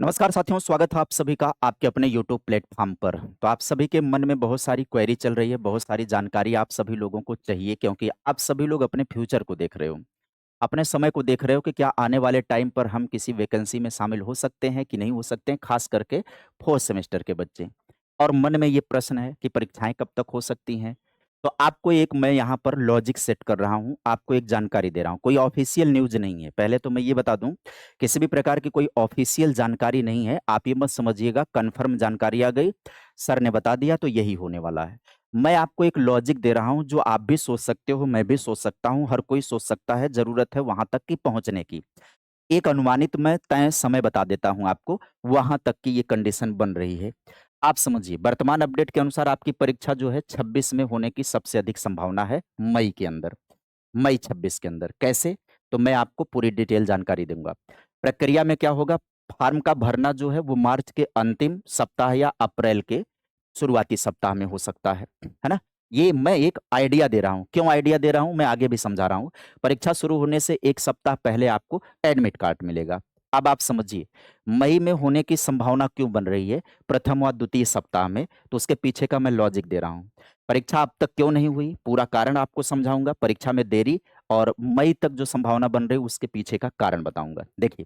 नमस्कार साथियों, स्वागत है आप सभी का आपके अपने यूट्यूब प्लेटफॉर्म पर। तो आप सभी के मन में बहुत सारी क्वेरी चल रही है, बहुत सारी जानकारी आप सभी लोगों को चाहिए क्योंकि आप सभी लोग अपने फ्यूचर को देख रहे हो, अपने समय को देख रहे हो कि क्या आने वाले टाइम पर हम किसी वैकेंसी में शामिल हो सकते हैं कि नहीं हो सकते हैं, खास करके 4th सेमेस्टर के बच्चे। और मन में ये प्रश्न है कि परीक्षाएँ कब तक हो सकती हैं? तो आपको एक मैं यहाँ पर लॉजिक सेट कर रहा हूँ, आपको एक जानकारी दे रहा हूँ, कोई ऑफ़िशियल न्यूज़ नहीं है। पहले तो मैं ये बता दूँ, किसी भी प्रकार की कोई ऑफ़िशियल जानकारी नहीं है, आप ये मत समझिएगा कन्फर्म जानकारी आ गई, सर ने बता दिया तो यही होने वाला है। मैं आपको एक लॉजिक दे रहा हूँ जो आप भी सोच सकते हो, मैं भी सोच सकता हूँ, हर कोई सोच सकता है, ज़रूरत है वहाँ तक कि पहुँचने की। एक अनुमानित मैं तय समय बता देता हूँ आपको, वहाँ तक की ये कंडीशन बन रही है। आप समझिए, वर्तमान अपडेट के अनुसार आपकी परीक्षा जो है 26 में होने की सबसे अधिक संभावना है, मई के अंदर। मई 26 के अंदर। कैसे? तो मैं आपको पूरी डिटेल जानकारी दूँगा। प्रक्रिया में क्या होगा, फॉर्म का भरना जो है वो मार्च के अंतिम सप्ताह या अप्रैल के शुरुआती सप्ताह में हो सकता है ना? ये मैं एक आइडिया दे रहा हूँ। क्यों आइडिया दे रहा हूँ, मैं आगे भी समझा रहा हूँ। परीक्षा शुरू होने से 1 सप्ताह पहले आपको एडमिट कार्ड मिलेगा। अब आप समझिए, मई में होने की संभावना क्यों बन रही है, प्रथम व द्वितीय सप्ताह में, तो उसके पीछे का मैं लॉजिक दे रहा हूँ। परीक्षा अब तक क्यों नहीं हुई, पूरा कारण आपको समझाऊँगा, परीक्षा में देरी और मई तक जो संभावना बन रही है उसके पीछे का कारण बताऊँगा। देखिए,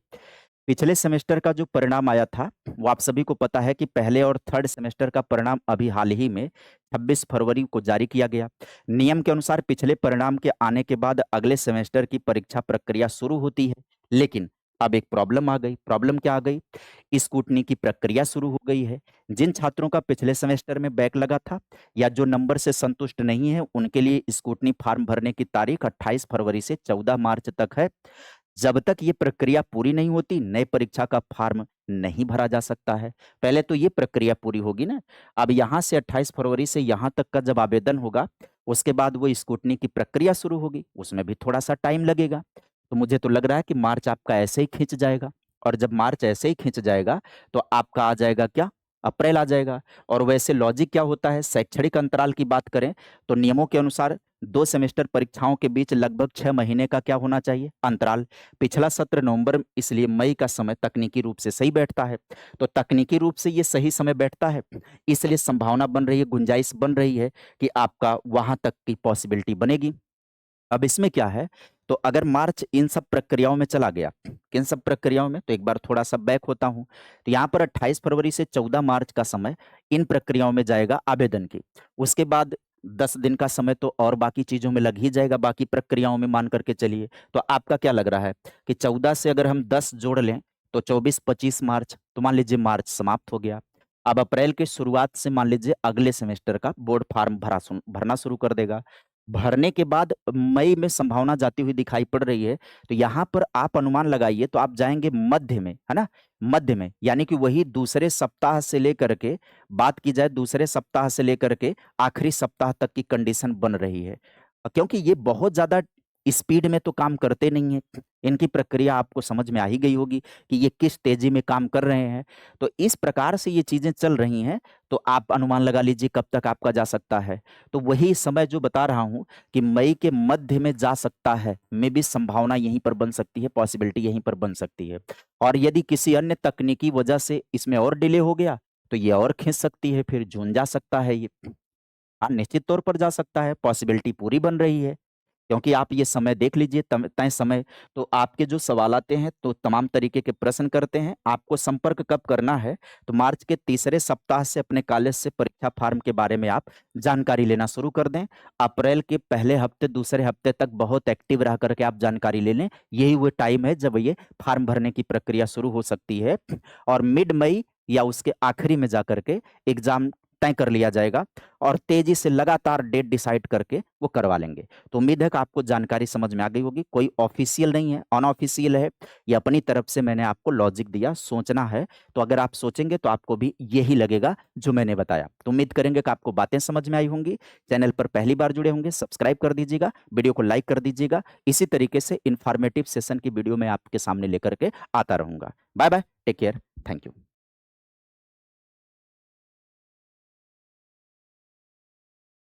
पिछले सेमेस्टर का जो परिणाम आया था, वो आप सभी को पता है कि पहले और 3rd सेमेस्टर का परिणाम अभी हाल ही में 26 फरवरी को जारी किया गया। नियम के अनुसार पिछले परिणाम के आने के बाद अगले सेमेस्टर की परीक्षा प्रक्रिया शुरू होती है। लेकिन अब एक प्रॉब्लम आ गई। प्रॉब्लम क्या आ गई? स्क्रूटनी की प्रक्रिया शुरू हो गई है। जिन छात्रों का पिछले सेमेस्टर में बैक लगा था या जो नंबर से संतुष्ट नहीं है, उनके लिए स्क्रूटनी फॉर्म भरने की तारीख 28 फरवरी से 14 मार्च तक है। जब तक ये प्रक्रिया पूरी नहीं होती, नए परीक्षा का फॉर्म नहीं भरा जा सकता है। पहले तो ये प्रक्रिया पूरी होगी ना। अब यहाँ से 28 फरवरी से यहाँ तक का जब आवेदन होगा, उसके बाद वो स्क्रूटनी की प्रक्रिया शुरू होगी, उसमें भी थोड़ा-सा टाइम लगेगा। तो मुझे तो लग रहा है कि मार्च आपका ऐसे ही खिंच जाएगा और जब मार्च ऐसे ही खिंच जाएगा, तो आपका आ जाएगा क्या? अप्रैल आ जाएगा। और वैसे लॉजिक क्या होता है, शैक्षणिक अंतराल की बात करें, तो नियमों के अनुसार 2 सेमेस्टर परीक्षाओं के बीच लगभग 6 महीने का क्या होना चाहिए? अंतराल। पिछला सत्र नवंबर, इसलिए मई का समय तकनीकी रूप से सही बैठता है। तो तकनीकी रूप से ये सही समय बैठता है, इसलिए संभावना बन रही है, गुंजाइश बन रही है कि आपका वहाँ तक की पॉसिबिलिटी बनेगी। अब इसमें क्या है, तो अगर मार्च इन सब प्रक्रियाओं में चला गया, किन सब प्रक्रियाओं में? तो एक बार थोड़ा-सा बैक होता हूँ। तो यहाँ पर 28 फरवरी से 14 मार्च का समय इन प्रक्रियाओं में जाएगा आवेदन की। उसके बाद 10 दिन का समय तो और बाकी चीज़ों में लग ही जाएगा, बाकी प्रक्रियाओं में मान कर के चलिए। तो आपका क्या लग रहा है कि 14 से अगर हम 10 जोड़ लें, तो 24-25 मार्च, तो मान लीजिए मार्च समाप्त हो गया। अब अप्रैल की शुरुआत से मान लीजिए अगले सेमेस्टर का बोर्ड फॉर्म भरना शुरू कर देगा। भरने के बाद मई में संभावना जाती हुई दिखाई पड़ रही है, तो यहाँ पर आप अनुमान लगाइए तो आप जाएँगे मध्य में, है ना? मध्य में, यानी कि वही दूसरे सप्ताह से लेकर के बात की जाए दूसरे सप्ताह से लेकर के आखिरी सप्ताह तक की कंडीशन बन रही है। क्योंकि ये बहुत ज़्यादा स्पीड में तो काम करते नहीं हैं। इनकी प्रक्रिया आपको समझ में आ ही गई होगी कि ये किस तेज़ी में काम कर रहे हैं। तो इस प्रकार से ये चीज़ें चल रही हैं, तो आप अनुमान लगा लीजिए कब तक आपका जा सकता है। तो वही समय जो बता रहा हूँ कि मई के मध्य में जा सकता है, मे बी संभावना यहीं पर बन सकती है, पॉसिबिलिटी यहीं पर बन सकती है। और यदि किसी अन्य तकनीकी वजह से इसमें और डिले हो गया, तो ये और खींच सकती है, फिर जून जा सकता है ये। हाँ, निश्चित तौर पर जा सकता है, पॉसिबिलिटी पूरी बन रही है। क्योंकि आप ये समय देख लीजिए तय समय, तो आपके जो सवाल आते हैं तो तमाम तरीके के प्रश्न करते हैं। आपको संपर्क कब करना है, तो मार्च के तीसरे सप्ताह से अपने कॉलेज से परीक्षा फॉर्म के बारे में आप जानकारी लेना शुरू कर दें। अप्रैल के पहले हफ्ते, दूसरे हफ्ते तक बहुत एक्टिव रह कर के आप जानकारी ले लें। यही वो टाइम है जब ये फॉर्म भरने की प्रक्रिया शुरू हो सकती है और मिड मई या उसके आखिरी में जाकर के एग्ज़ाम तय कर लिया जाएगा और तेज़ी से लगातार डेट डिसाइड करके वो करवा लेंगे। तो उम्मीद है कि आपको जानकारी समझ में आ गई होगी। कोई ऑफ़िशियल नहीं है, अनऑफ़िशियल है। ये अपनी तरफ से मैंने आपको लॉजिक दिया, सोचना है, तो अगर आप सोचेंगे तो आपको भी यही लगेगा जो मैंने बताया। तो उम्मीद करेंगे कि आपको बातें समझ में आई होंगी। चैनल पर पहली बार जुड़े होंगे, सब्सक्राइब कर दीजिएगा, वीडियो को लाइक कर दीजिएगा। इसी तरीके से इन्फॉर्मेटिव सेशन की वीडियो मैं आपके सामने लेकर के आता रहूँगा। Bye bye, take care, thank you.